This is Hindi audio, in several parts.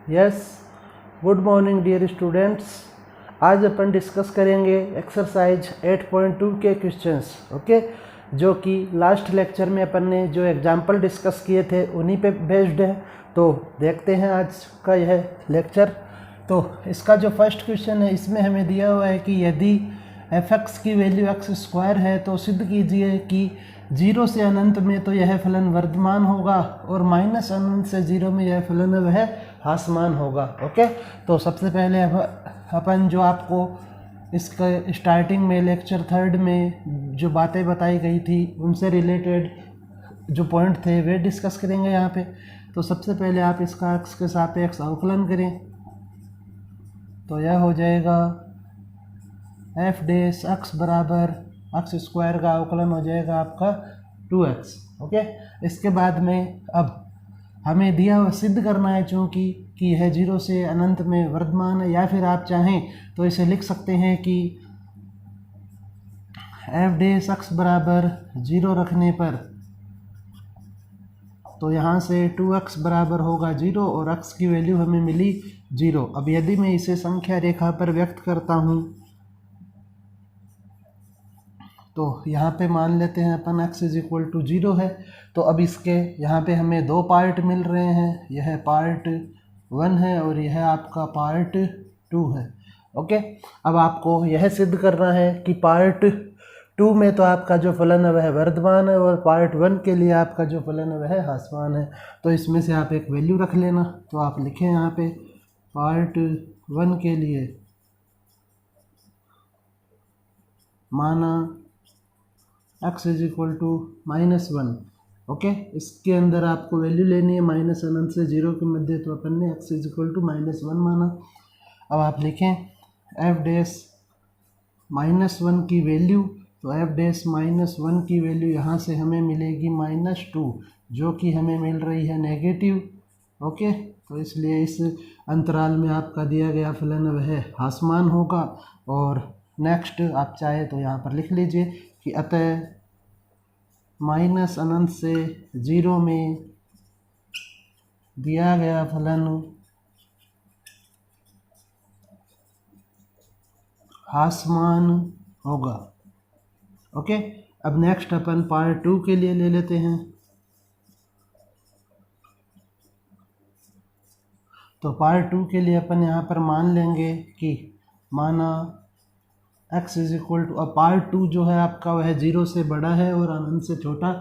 Yes, good morning dear students. आज अपन डिस्कस करेंगे एक्सरसाइज 8.2 के क्वेश्चंस। ओके, जो कि लास्ट लेक्चर में अपन ने जो एग्जाम्पल डिस्कस किए थे उन्हीं पे बेस्ड है। तो देखते हैं आज का यह लेक्चर। तो इसका जो फर्स्ट क्वेश्चन है, इसमें हमें दिया हुआ है कि यदि f(x) की वैल्यू x² है तो सिद्ध कीजिए कि 0 से अनंत में तो यह फलन वर्धमान होगा और माइनस अनंत से 0 में यह फलन वह ह्रासमान होगा। ओके, तो सबसे पहले अपन जो आपको इसका स्टार्टिंग में लेक्चर 3 में जो बातें बताई गई थी उनसे रिलेटेड जो पॉइंट थे वे डिस्कस करेंगे यहाँ पे। तो सबसे पहले आप इसका x के सापेक्ष अवकलन करें तो यह हो जाएगा f(x) बराबर x² का अवकलन हो जाएगा आपका 2x। ओके, इसके बाद में अब हमें दिया हुआ सिद्ध करना है चूँकि कि यह 0 से अनंत में वर्धमान है, या फिर आप चाहें तो इसे लिख सकते हैं कि f(x) बराबर 0 रखने पर तो यहाँ से 2x बराबर होगा 0 और x की वैल्यू हमें मिली 0। अब यदि मैं इसे संख्या रेखा पर व्यक्त करता हूँ तो यहाँ पे मान लेते हैं अपन x = 0 है। तो अब इसके यहाँ पे हमें दो पार्ट मिल रहे हैं, यह पार्ट 1 है और यह आपका पार्ट 2 है। ओके, अब आपको यह सिद्ध करना है कि पार्ट 2 में तो आपका जो फलन है वह वर्धमान है और पार्ट 1 के लिए आपका जो फलन है वह ह्रासमान है। तो इसमें से आप एक वैल्यू रख लेना। तो आप लिखें यहाँ पे पार्ट 1 के लिए माना x = -1। ओके, इसके अंदर आपको वैल्यू लेनी है माइनस अनंत से 0 के मध्य, तो अपन ने x = -1 माना। अब आप लिखें f(-1) की वैल्यू, तो f(-1) की वैल्यू यहाँ से हमें मिलेगी -2, जो कि हमें मिल रही है नेगेटिव। ओके, तो इसलिए इस अंतराल में आपका दिया गया फलन वह ह्रासमान होगा। और नेक्स्ट आप चाहे तो यहाँ पर लिख लीजिए कि अतः माइनस अनंत से 0 में दिया गया फलन ह्रासमान होगा। ओके, अब नेक्स्ट अपन पार्ट 2 के लिए ले लेते हैं। तो पार्ट 2 के लिए अपन यहाँ पर मान लेंगे कि माना x = पार्ट 2 जो है आपका वह 0 से बड़ा है और अनंत से छोटा,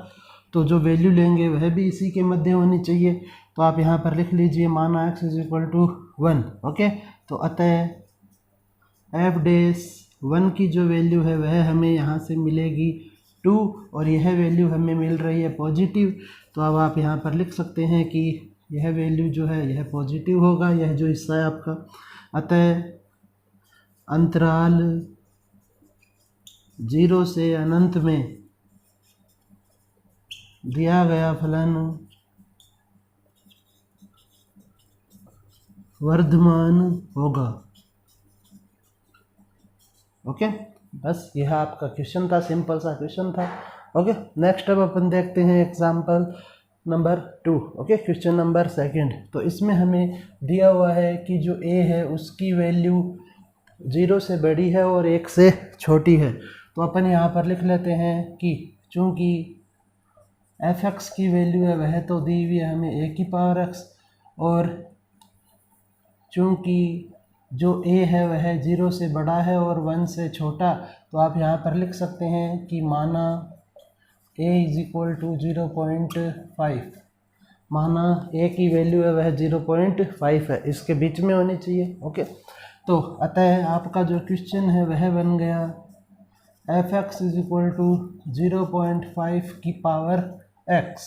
तो जो वैल्यू लेंगे वह भी इसी के मध्य होनी चाहिए। तो आप यहाँ पर लिख लीजिए माना x = 1। ओके, तो अतः f(1) की जो वैल्यू है वह हमें यहाँ से मिलेगी 2 और यह वैल्यू हमें मिल रही है पॉजिटिव। तो अब आप यहाँ पर लिख सकते हैं कि यह वैल्यू जो है यह पॉजिटिव होगा, यह जो हिस्सा है आपका। अतः अंतराल 0 से अनंत में दिया गया फलन वर्धमान होगा। ओके, बस यह आपका क्वेश्चन था, सिंपल सा क्वेश्चन था। ओके, नेक्स्ट अब अपन देखते हैं example number 2। Okay, question number 2। तो इसमें हमें दिया हुआ है कि जो a है उसकी वैल्यू 0 से बड़ी है और 1 से छोटी है। तो अपन यहाँ पर लिख लेते हैं कि चूँकि f(x) की वैल्यू है वह तो दी हुई है हमें a⁴x, और चूँकि जो a है वह 0 से बड़ा है और 1 से छोटा, तो आप यहाँ पर लिख सकते हैं कि माना a = 0.5। माना a की वैल्यू है वह 0.5 है, इसके बीच में होनी चाहिए। ओके, तो अतः आपका जो क्वेश्चन है वह बन गया f(x) = 0.5⁵x।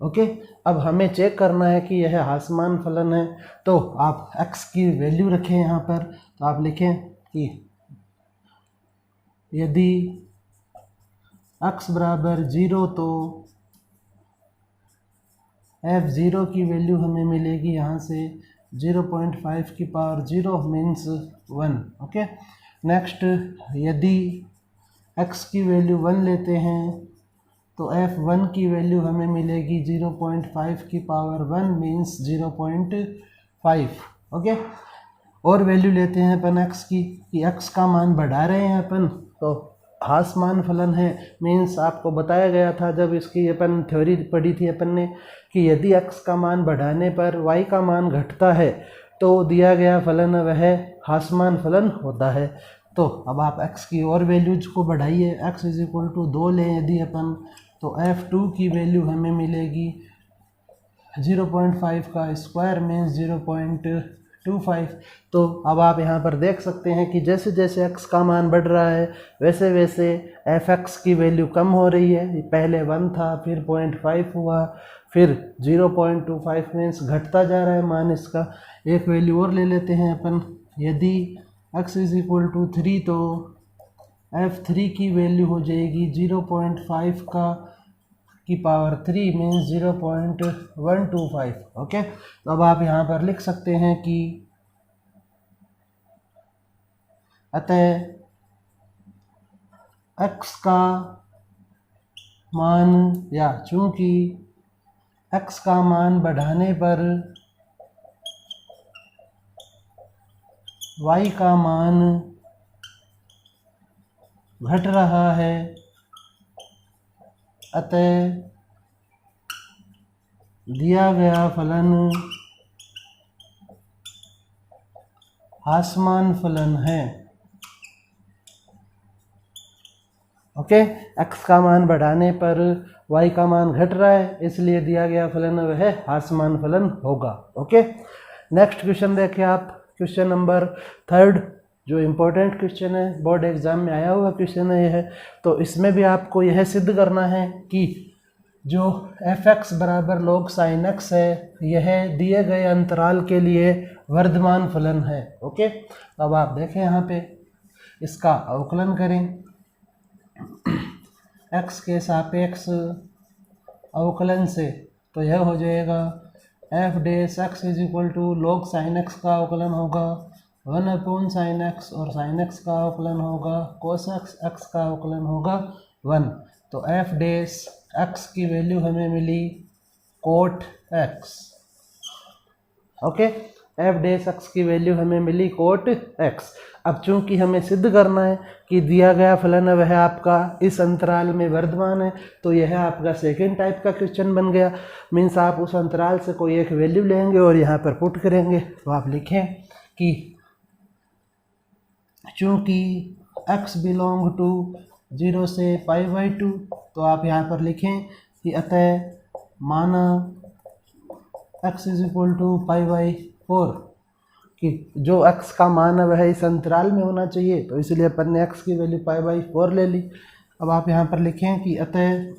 ओके, अब हमें चेक करना है कि यह ह्रासमान फलन है। तो आप x की वैल्यू रखें यहाँ पर। तो आप लिखें कि यदि x बराबर 0 तो f(0) की वैल्यू हमें मिलेगी यहाँ से 0.5⁵ मीन्स 1। ओके, नेक्स्ट यदि x की वैल्यू 1 लेते हैं तो f(1) की वैल्यू हमें मिलेगी 0.5⁵1 मीन्स 0.5। ओके। और वैल्यू लेते हैं अपन एक्स की, कि एक्स का मान बढ़ा रहे हैं अपन, तो हासमान फलन है। मीन्स आपको बताया गया था जब इसकी अपन थ्योरी पढ़ी थी अपन ने, कि यदि एक्स का मान बढ़ाने पर वाई का मान घटता है तो दिया गया फलन वह हासमान फलन होता है। तो अब आप x की और वैल्यूज को बढ़ाइए, x इज इक्वल टू 2 लें यदि अपन, तो f2 की वैल्यू हमें मिलेगी 0.5 का स्क्वायर मीन्स 0.25। तो अब आप यहाँ पर देख सकते हैं कि जैसे जैसे x का मान बढ़ रहा है वैसे वैसे fx की वैल्यू कम हो रही है। पहले 1 था, फिर 0.5 हुआ, फिर 0.25 मीन्स घटता जा रहा है मान इसका। एक वैल्यू और ले लेते हैं अपन, यदि x इज इक्वल टू 3 तो f3 की वैल्यू हो जाएगी 0.5 का की पावर 3 मीन्स 0.125। ओके। तो अब आप यहाँ पर लिख सकते हैं कि अतः x का मान, या चूंकि x का मान बढ़ाने पर y का मान घट रहा है, अतः दिया गया फलन हासमान फलन है। ओके। x का मान बढ़ाने पर y का मान घट रहा है, इसलिए दिया गया फलन वह हासमान फलन होगा। ओके। नेक्स्ट क्वेश्चन देखिए आप, क्वेश्चन नंबर 3, जो इम्पोर्टेंट क्वेश्चन है, बोर्ड एग्जाम में आया हुआ क्वेश्चन है यह। तो इसमें भी आपको यह सिद्ध करना है कि जो f(x) बराबर log sin x है, यह दिए गए अंतराल के लिए वर्धमान फलन है। ओके। अब आप देखें यहाँ पे, इसका अवकलन करें x के सापेक्ष अवकलन से, तो यह हो जाएगा f(x) is equal to log sin x का अवकलन होगा 1/sin x, और sin x का अवकलन होगा cos x का अवकलन होगा 1। तो f(x) की वैल्यू हमें मिली cot x। ओके। f(x) की वैल्यू हमें मिली cot x। अब चूंकि हमें सिद्ध करना है कि दिया गया फलन वह आपका इस अंतराल में वर्धमान है, तो यह आपका सेकेंड टाइप का क्वेश्चन बन गया। मीन्स आप उस अंतराल से कोई एक वैल्यू लेंगे और यहाँ पर पुट करेंगे। तो आप लिखें कि चूंकि x बिलोंग टू 0 से π/2, तो आप यहाँ पर लिखें कि अतः माना x इज इक्वल टू π/4, कि जो x का मान है वह इस अंतराल में होना चाहिए, तो इसलिए अपन ने x की वैल्यू π/4 ले ली। अब आप यहाँ पर लिखें कि अतः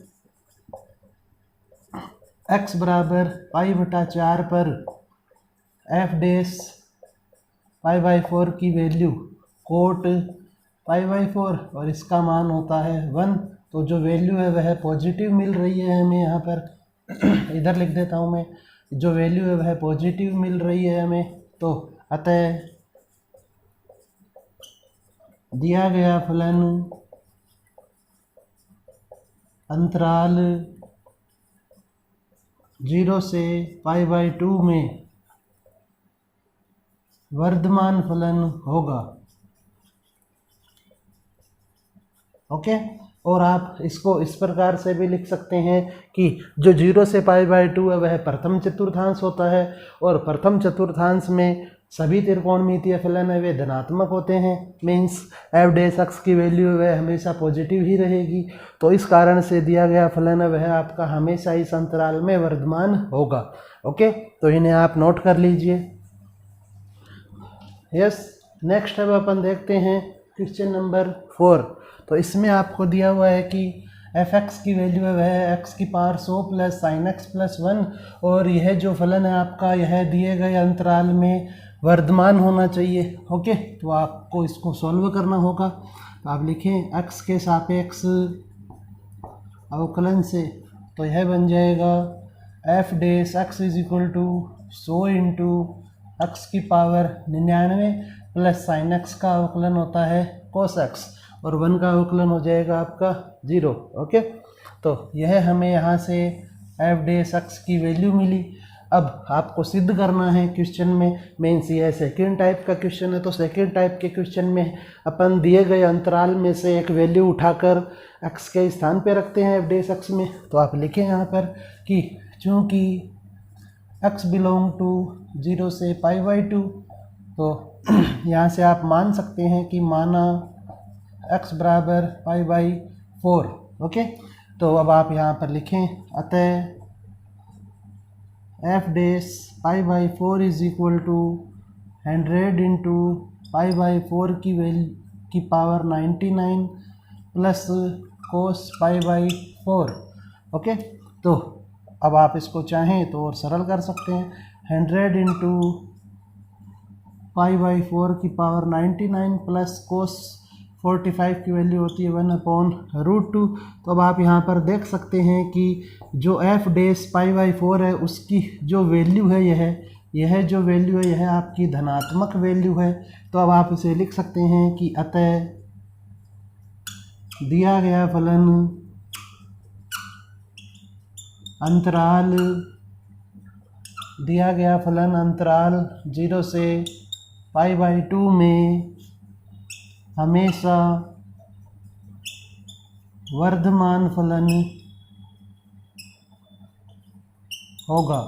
x बराबर π/4 पर f' π/4 की वैल्यू कोट π/4, और इसका मान होता है 1। तो जो वैल्यू है वह पॉजिटिव मिल रही है हमें यहाँ पर इधर लिख देता हूँ मैं, जो वैल्यू है वह पॉजिटिव मिल रही है हमें। तो अतः दिया गया फलन अंतराल 0 से π/2 में वर्धमान फलन होगा। ओके। और आप इसको इस प्रकार से भी लिख सकते हैं कि जो 0 से π/2 है वह प्रथम चतुर्थांश होता है, और प्रथम चतुर्थांश में सभी त्रिकोणमितीय फलन है वे धनात्मक होते हैं। मीन्स f(x) की वैल्यू वह हमेशा पॉजिटिव ही रहेगी। तो इस कारण से दिया गया फलन है वह आपका हमेशा इस अंतराल में वर्धमान होगा। ओके। तो इन्हें आप नोट कर लीजिए। यस। नेक्स्ट अब अपन देखते हैं क्वेश्चन नंबर 4। तो इसमें आपको दिया हुआ है कि f(x) की वैल्यू है वह x की power 100 plus sin x plus 1, और यह जो फलन है आपका यह दिए गए अंतराल में वर्धमान होना चाहिए। ओके। तो आपको इसको सॉल्व करना होगा। तो आप लिखें x के सापेक्ष अवकलन से, तो यह बन जाएगा f(x) is equal to 100 into x की पावर 99 प्लस sin x का अवकलन होता है cos x, और 1 का अवकलन हो जाएगा आपका 0। ओके। तो यह हमें यहाँ से f(x) की वैल्यू मिली। अब आपको सिद्ध करना है क्वेश्चन में, मीन्स ये सेकेंड टाइप का क्वेश्चन है, तो सेकेंड टाइप के क्वेश्चन में अपन दिए गए अंतराल में से एक वैल्यू उठाकर x के स्थान पे रखते हैं f डैश x में। तो आप लिखें यहाँ पर कि चूँकि x बिलोंग टू 0 से π/2, तो यहाँ से आप मान सकते हैं कि माना x बराबर π/4। ओके, तो अब आप यहाँ पर लिखें अतः f dash π/4 is equal to 100 into π/4 की पावर 99 प्लस कोस π/4। ओके, तो अब आप इसको चाहें तो और सरल कर सकते हैं। 100 इंटू π/4 की पावर 99 प्लस कोस 45 की वैल्यू होती है 1/√2। तो अब आप यहाँ पर देख सकते हैं कि जो f डैश π/4 है उसकी जो वैल्यू है यह जो वैल्यू है यह आपकी धनात्मक वैल्यू है। तो अब आप इसे लिख सकते हैं कि अतः दिया गया फलन अंतराल 0 से π/2 में हमेशा वर्धमान फलन होगा।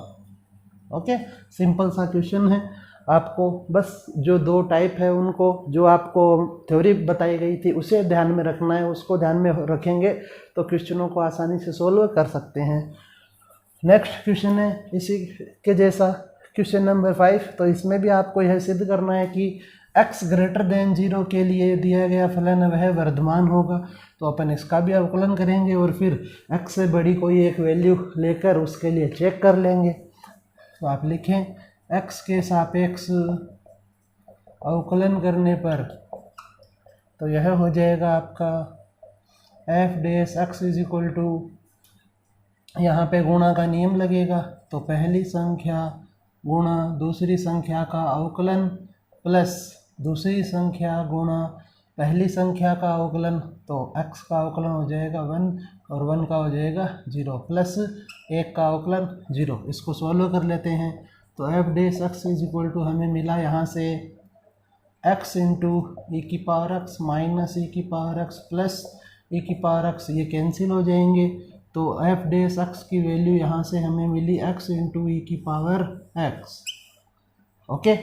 ओके, सिंपल सा क्वेश्चन है। आपको बस जो दो टाइप है उनको, जो आपको थ्योरी बताई गई थी उसे ध्यान में रखना है, उसको ध्यान में रखेंगे तो क्वेश्चनों को आसानी से सोल्व कर सकते हैं। नेक्स्ट क्वेश्चन है इसी के जैसा, क्वेश्चन नंबर 5। तो इसमें भी आपको यह सिद्ध करना है कि x ग्रेटर देन 0 के लिए दिया गया फलन वह वर्धमान होगा। तो अपन इसका भी अवकलन करेंगे और फिर x से बड़ी कोई एक वैल्यू लेकर उसके लिए चेक कर लेंगे। तो आप लिखें x के सापेक्ष अवकलन करने पर तो यह हो जाएगा आपका f dash x is equal to, यहाँ पे गुणा का नियम लगेगा, तो पहली संख्या गुणा दूसरी संख्या का अवकलन प्लस दूसरी संख्या गुणा पहली संख्या का अवकलन। तो x का अवकलन हो जाएगा 1 और 1 का हो जाएगा 0 प्लस 1 का अवकलन 0। इसको सॉल्व कर लेते हैं। तो f dash x is equal to हमें मिला यहाँ से x इंटू ई की पावर x माइनस ई की पावर x प्लस ई की पावर x, ये कैंसिल हो जाएंगे। तो f डैश x की वैल्यू यहाँ से हमें मिली x इंटू ई की पावर x। ओके,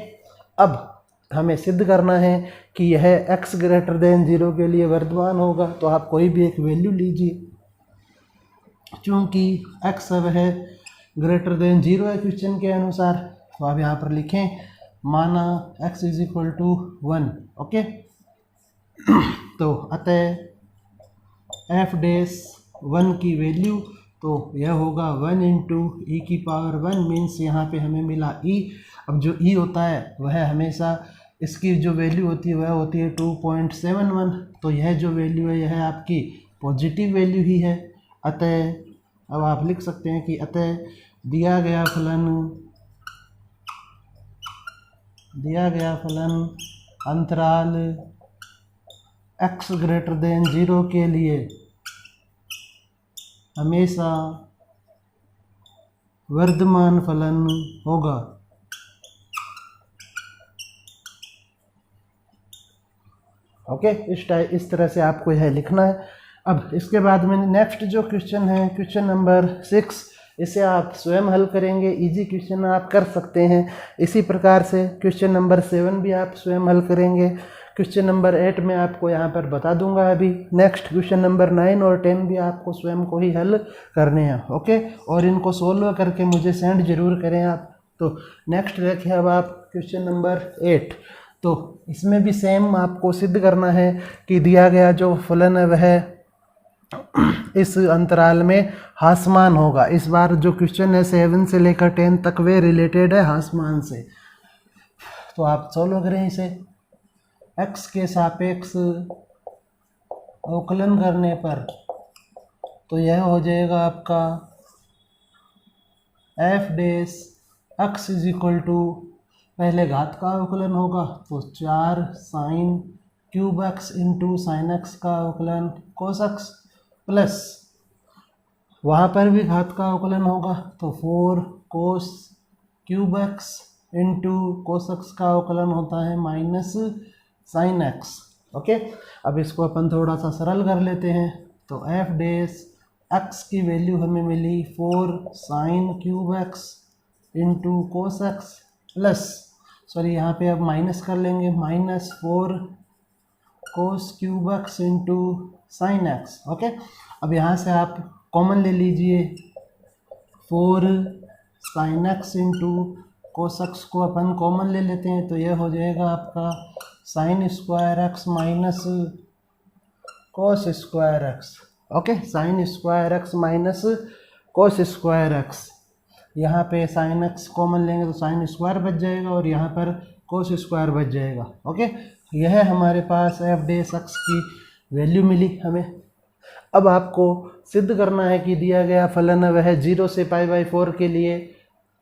अब हमें सिद्ध करना है कि यह x ग्रेटर देन 0 के लिए वर्धमान होगा। तो आप कोई भी एक वैल्यू लीजिए, चूँकि x अब है ग्रेटर देन 0 है क्वेश्चन के अनुसार। तो आप यहाँ पर लिखें माना x is equal to 1। Okay, तो अतः f डैश 1 की वैल्यू तो यह होगा 1 इंटू ई की पावर 1, मीन्स यहाँ पे हमें मिला e। अब जो e होता है वह हमेशा इसकी जो वैल्यू होती है वह होती है 2.71। तो यह जो वैल्यू है यह आपकी पॉजिटिव वैल्यू ही है। अतः अब आप लिख सकते हैं कि अतः दिया गया फलन अंतराल x ग्रेटर देन 0 के लिए हमेशा वर्धमान फलन होगा। ओके, इस तरह से आपको यह लिखना है। अब इसके बाद में नेक्स्ट जो क्वेश्चन है क्वेश्चन नंबर 6, इसे आप स्वयं हल करेंगे। इजी क्वेश्चन आप कर सकते हैं। इसी प्रकार से क्वेश्चन नंबर 7 भी आप स्वयं हल करेंगे। क्वेश्चन नंबर 8 में आपको यहाँ पर बता दूंगा अभी। नेक्स्ट क्वेश्चन नंबर 9 और 10 भी आपको स्वयं को ही हल करने हैं। ओके, और इनको सोल्व करके मुझे सेंड जरूर करें आप। तो नेक्स्ट देखें अब आप क्वेश्चन नंबर 8। तो इसमें भी सेम आपको सिद्ध करना है कि दिया गया जो फलन है वह इस अंतराल में हासमान होगा। इस बार जो क्वेश्चन है 7 से लेकर 10 तक वे रिलेटेड है हासमान से। तो आप सोल्व करें इसे। x के सापेक्ष अवकलन करने पर तो यह हो जाएगा आपका f dash x is equal to, पहले घात का अवकलन होगा तो 4 sine cube x into sine x का अवकलन कोस x प्लस वहाँ पर भी घात का अवकलन होगा तो 4 cos cube x into cos x का अवकलन होता है माइनस साइन एक्स। ओके, अब इसको अपन थोड़ा सा सरल कर लेते हैं। तो एफ डेस एक्स की वैल्यू हमें मिली 4 sine cube x into cos x plus, sorry यहाँ पे अब माइनस कर लेंगे, minus 4 cos cube x into sine x. Okay, अब यहाँ से आप कॉमन ले लीजिए, 4 sine x into cos x को अपन कॉमन ले लेते हैं, तो यह हो जाएगा आपका sine square x minus cos square x. Okay, sine square x minus cos square x, यहाँ पे साइन एक्स कॉमन लेंगे तो साइन स्क्वायर बच जाएगा और यहाँ पर कोस स्क्वायर बच जाएगा। ओके, यह हमारे पास एफ डेस एक्स की वैल्यू मिली हमें। अब आपको सिद्ध करना है कि दिया गया फलन वह 0 से π/4 के लिए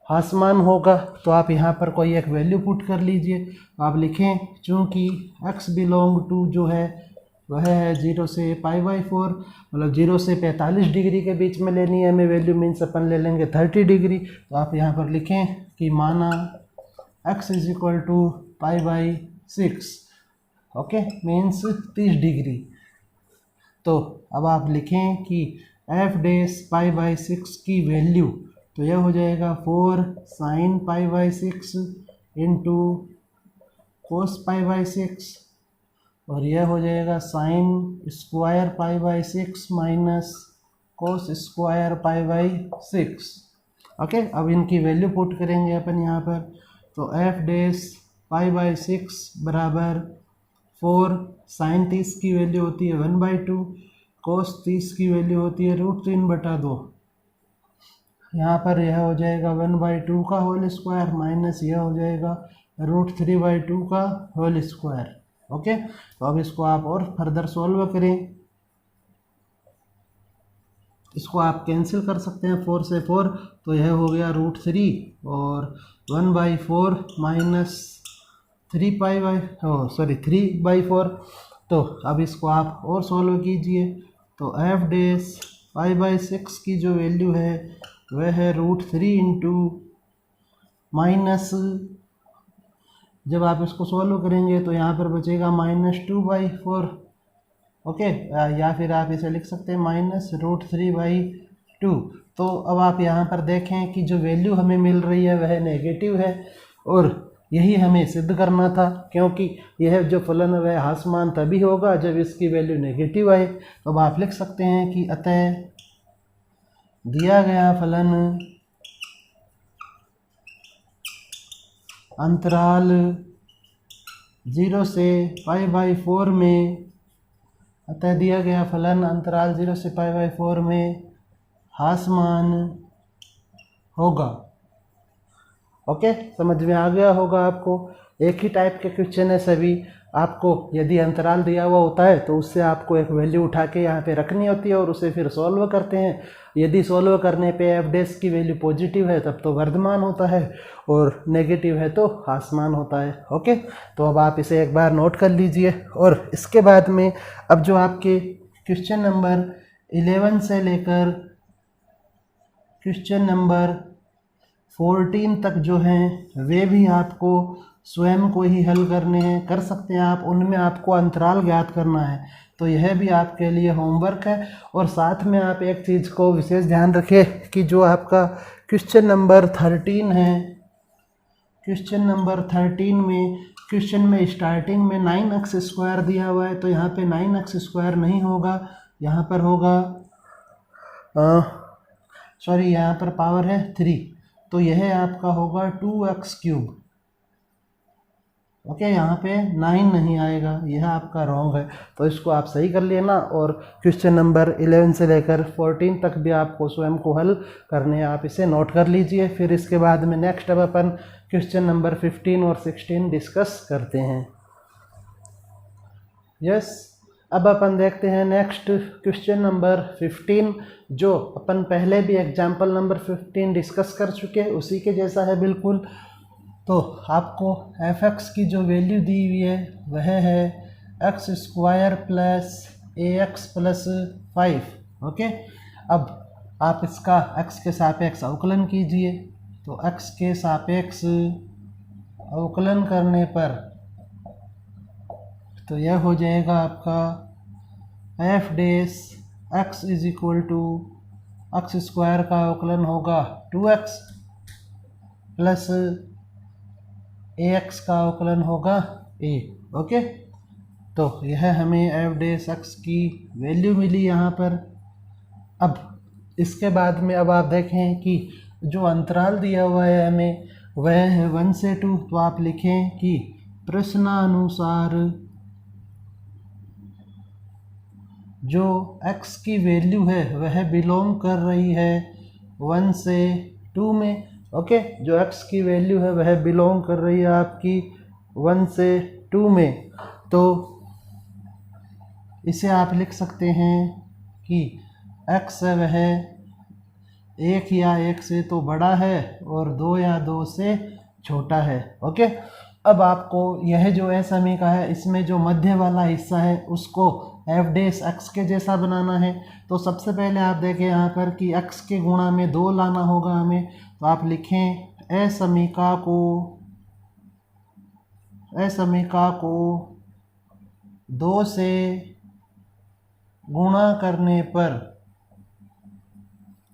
हासमान होगा। तो आप यहाँ पर कोई एक वैल्यू पुट कर लीजिए। आप लिखें, चूँकि x बिलोंग टू जो है वह है 0 से π/4, मतलब 0 से 45 डिग्री के बीच में लेनी है हमें वैल्यू, मीन्स अपन ले लेंगे 30 डिग्री। तो आप यहाँ पर लिखें कि माना x = π/6, ओके, मीन्स 30 डिग्री। तो अब आप लिखें कि एफ डेस π/6 की वैल्यू, तो यह हो जाएगा 4 साइन π/6 इंटू कोस π/6 और यह हो जाएगा sine square π/6 minus cos square π/6। Okay, अब इनकी वैल्यू पुट करेंगे अपन यहाँ पर। तो एफ डेस π/6 बराबर 4 साइन 30 की वैल्यू होती है 1/2, कोस 30 की वैल्यू होती है √3/2। यहाँ पर यह हो जाएगा 1/2 का होल स्क्वायर माइनस यह हो जाएगा √3/2 का होल स्क्वायर। ओके, तो अब इसको आप और फर्दर सॉल्व करें, इसको आप कैंसिल कर सकते हैं 4 से 4, तो यह हो गया √3 और 1/4 माइनस 3/4। तो अब इसको आप और सॉल्व कीजिए। तो एफ डेस π/6 की जो वैल्यू है वह है √3 इंटू माइनस, जब आप इसको सॉल्व करेंगे तो यहाँ पर बचेगा -2/4। ओके, या फिर आप इसे लिख सकते हैं -√3/2। तो अब आप यहाँ पर देखें कि जो वैल्यू हमें मिल रही है वह नेगेटिव है और यही हमें सिद्ध करना था, क्योंकि यह जो फलन है वह हासमान तभी होगा जब इसकी वैल्यू नेगेटिव आए। तो अब आप लिख सकते हैं कि अतः दिया गया फलन अंतराल 0 से π/4 में, अतः दिया गया फलन अंतराल 0 से π/4 में हासमान होगा। ओके, समझ में आ गया होगा आपको। एक ही टाइप के क्वेश्चन है सभी। आपको यदि अंतराल दिया हुआ होता है तो उससे आपको एक वैल्यू उठा के यहाँ पे रखनी होती है और उसे फिर सॉल्व करते हैं। यदि सॉल्व करने पे एफ डेस की वैल्यू पॉजिटिव है तब तो वर्धमान होता है और नेगेटिव है तो हासमान होता है। ओके, तो अब आप इसे एक बार नोट कर लीजिए। और इसके बाद में अब जो आपके क्वेश्चन नंबर 11 से लेकर क्वेश्चन नंबर 14 तक जो हैं वे भी आपको स्वयं को ही हल करने हैं, कर सकते हैं आप। उनमें आपको अंतराल ज्ञात करना है, तो यह भी आपके लिए होमवर्क है। और साथ में आप एक चीज़ को विशेष ध्यान रखें कि जो आपका क्वेश्चन नंबर 13 है, क्वेश्चन नंबर 13 में क्वेश्चन में स्टार्टिंग में 9x² दिया हुआ है, तो यहाँ पे 9x² नहीं होगा, यहाँ पर होगा सॉरी यहाँ पर पावर है 3, तो यह आपका होगा 2x3। ओके, यहाँ पे 9 नहीं आएगा, यह आपका रॉन्ग है, तो इसको आप सही कर लेना। और क्वेश्चन नंबर 11 से लेकर 14 तक भी आपको स्वयं को हल करने हैं, आप इसे नोट कर लीजिए। फिर इसके बाद में नेक्स्ट अब अपन क्वेश्चन नंबर 15 और 16 डिस्कस करते हैं। यस, अब अपन देखते हैं नेक्स्ट क्वेश्चन नंबर 15, जो अपन पहले भी एग्जाम्पल नंबर 15 डिस्कस कर चुके हैं, उसी के जैसा है बिल्कुल। तो आपको f(x) की जो वैल्यू दी हुई है वह है x² plus ax plus 5। Okay, अब आप इसका x के सापेक्ष अवकलन कीजिए। तो x के सापेक्ष अवकलन करने पर तो यह हो जाएगा आपका F dash x is equal to X square का अवकलन होगा 2x प्लस ax का अवकलन होगा a। ओके, तो यह हमें एफ डेस x की वैल्यू मिली यहाँ पर। अब इसके बाद में अब आप देखें कि जो अंतराल दिया हुआ है हमें वह है 1 से 2, तो आप लिखें कि प्रश्नानुसार जो x की वैल्यू है वह बिलोंग कर रही है 1 से 2 में। ओके, जो x की वैल्यू है वह बिलोंग कर रही है आपकी 1 से 2 में। तो इसे आप लिख सकते हैं कि x है वह 1 या 1 से तो बड़ा है और 2 या 2 से छोटा है। ओके, अब आपको यह जो समीकरण है इसमें जो मध्य वाला हिस्सा है उसको एफ डेस एक्स के जैसा बनाना है। तो सबसे पहले आप देखें यहाँ पर कि x के गुणा में 2 लाना होगा हमें। तो आप लिखें समीकरण को 2 से गुणा करने पर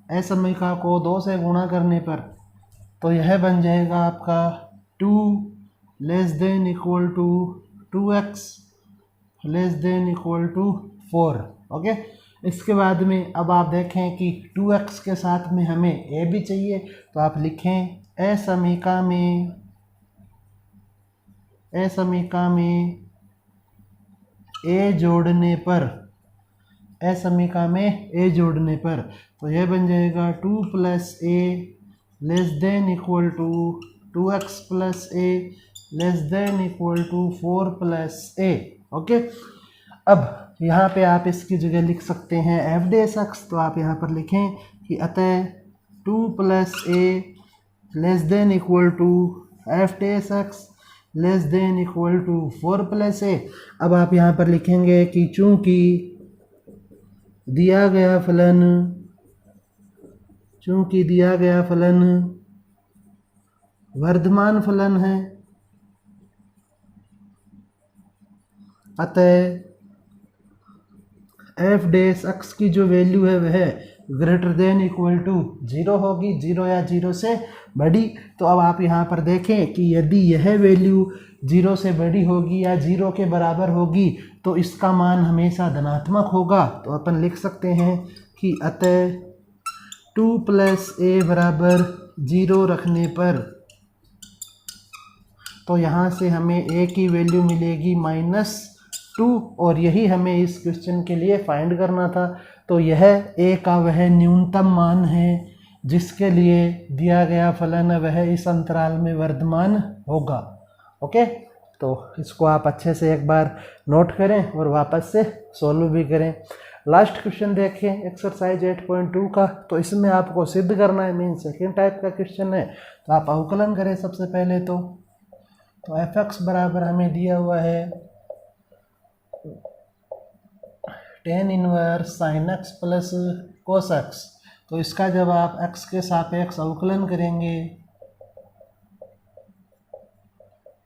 समीकरण को 2 से गुणा करने पर तो यह बन जाएगा आपका 2 less than equal to 2x less than equal to 4। Okay, इसके बाद में अब आप देखें कि 2x के साथ में हमें a भी चाहिए। तो आप लिखें समीकरण में a जोड़ने पर तो यह बन जाएगा 2 plus a less than equal to 2x plus a less than equal to 4 plus a। Okay, अब यहाँ पे आप इसकी जगह लिख सकते हैं एफ डेस एक्स। तो आप यहाँ पर लिखें कि अतः 2 plus a less than equal to F dash X less than equal to 4 plus a। अब आप यहाँ पर लिखेंगे कि चूँकि दिया गया फलन वर्धमान फलन है अतः एफ डेस एक्स की जो वैल्यू है वह ग्रेटर देन इक्वल टू 0 होगी, 0 या 0 से बड़ी। तो अब आप यहाँ पर देखें कि यदि यह वैल्यू 0 से बड़ी होगी या 0 के बराबर होगी तो इसका मान हमेशा धनात्मक होगा। तो अपन लिख सकते हैं कि अतः 2 प्लस a बराबर 0 रखने पर तो यहाँ से हमें a की वैल्यू मिलेगी -2 और यही हमें इस क्वेश्चन के लिए फाइंड करना था। तो यह a का वह न्यूनतम मान है जिसके लिए दिया गया फलन वह इस अंतराल में वर्धमान होगा। ओके, तो इसको आप अच्छे से एक बार नोट करें और वापस से सॉल्व भी करें। लास्ट क्वेश्चन देखें एक्सरसाइज 8.2 का। तो इसमें आपको सिद्ध करना है, मीन सेकेंड टाइप का क्वेश्चन है। तो आप अवकलन करें सबसे पहले। तो एफ एक्स बराबर हमें दिया हुआ है tan inverse sin x plus cos x। तो इसका जब आप x के सापेक्ष अवकलन करेंगे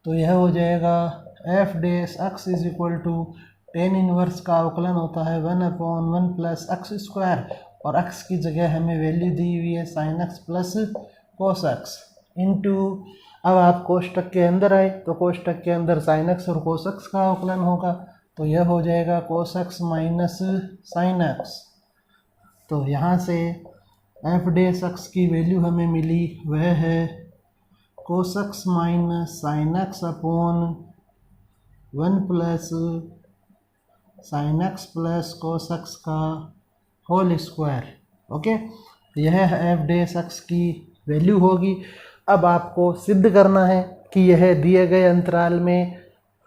तो यह हो जाएगा F dash x is equal to tan inverse का अवकलन होता है 1/1 प्लस एक्स स्क्वायर और x की जगह हमें वैल्यू दी हुई है sin x plus cos x into. अब आप कोष्टक के अंदर आए तो कोष्टक के अंदर sin x और cos x का अवकलन होगा। तो यह हो जाएगा cos x minus sin x। तो यहाँ से एफ डेस x की वैल्यू हमें मिली वह है cos x minus sin x upon 1 plus sin x plus cos x का होल स्क्वायर। ओके, यह एफ डेस x की वैल्यू होगी। अब आपको सिद्ध करना है कि यह दिए गए अंतराल में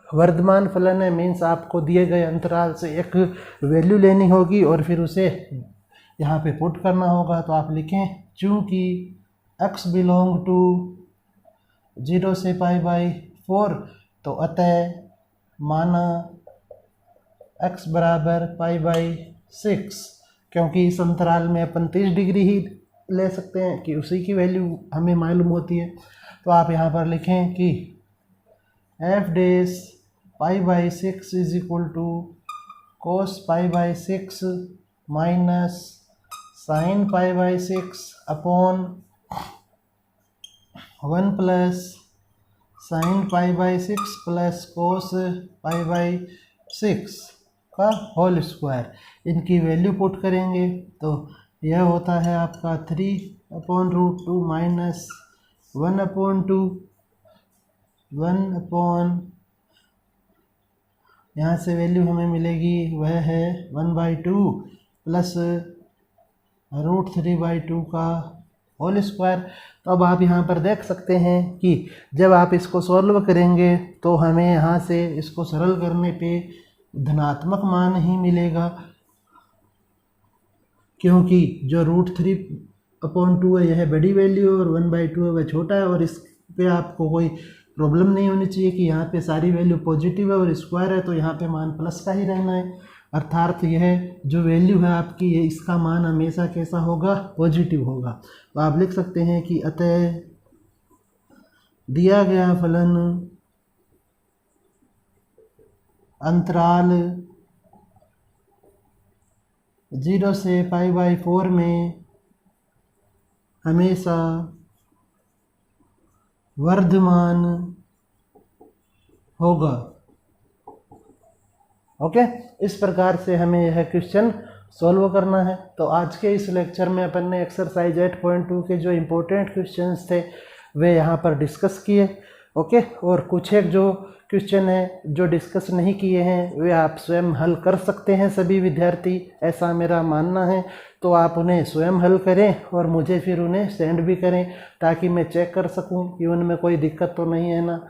वर्धमान फलन है, मीन्स आपको दिए गए अंतराल से एक वैल्यू लेनी होगी और फिर उसे यहाँ पे पुट करना होगा। तो आप लिखें चूँकि x बिलोंग टू 0 से π/4 तो अतः माना x बराबर π/6 क्योंकि इस अंतराल में अपन 30 डिग्री ही ले सकते हैं कि उसी की वैल्यू हमें मालूम होती है। तो आप यहाँ पर लिखें कि F dash pi by 6 is equal to cos pi by 6 minus sine pi by 6 upon 1 plus sine pi by 6 plus cos pi by 6 का होल स्क्वायर। इनकी वैल्यू पुट करेंगे तो यह होता है आपका 3/√2 माइनस 1/2 1 यहाँ से वैल्यू हमें मिलेगी वह है 1/2 प्लस √3/2 का होल स्क्वायर। तो अब आप यहाँ पर देख सकते हैं कि जब आप इसको सॉल्व करेंगे तो हमें यहाँ से इसको सरल करने पे धनात्मक मान ही मिलेगा, क्योंकि जो √3/2 है यह बड़ी वैल्यू है और 1/2 है वह छोटा है। और इस पे आपको कोई प्रॉब्लम नहीं होनी चाहिए कि यहाँ पे सारी वैल्यू पॉजिटिव है और स्क्वायर है तो यहाँ पे मान प्लस का ही रहना है। अर्थात यह जो वैल्यू है आपकी ये इसका मान हमेशा कैसा होगा, पॉजिटिव होगा। तो आप लिख सकते हैं कि अतः दिया गया फलन अंतराल 0 से π/4 में हमेशा वर्धमान होगा। ओके, इस प्रकार से हमें यह क्वेश्चन सॉल्व करना है। तो आज के इस लेक्चर में अपन ने एक्सरसाइज 8.2 के जो इम्पोर्टेंट क्वेश्चंस थे वे यहाँ पर डिस्कस किए। ओके, और कुछ एक जो क्वेश्चन है जो डिस्कस नहीं किए हैं वे आप स्वयं हल कर सकते हैं सभी विद्यार्थी, ऐसा मेरा मानना है। तो आप उन्हें स्वयं हल करें और मुझे फिर उन्हें सेंड भी करें ताकि मैं चेक कर सकूं कि उनमें कोई दिक्कत तो नहीं है ना।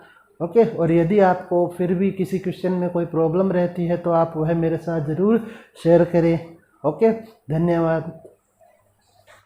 ओके, और यदि आपको फिर भी किसी क्वेश्चन में कोई प्रॉब्लम रहती है तो आप वह मेरे साथ ज़रूर शेयर करें। ओके, धन्यवाद।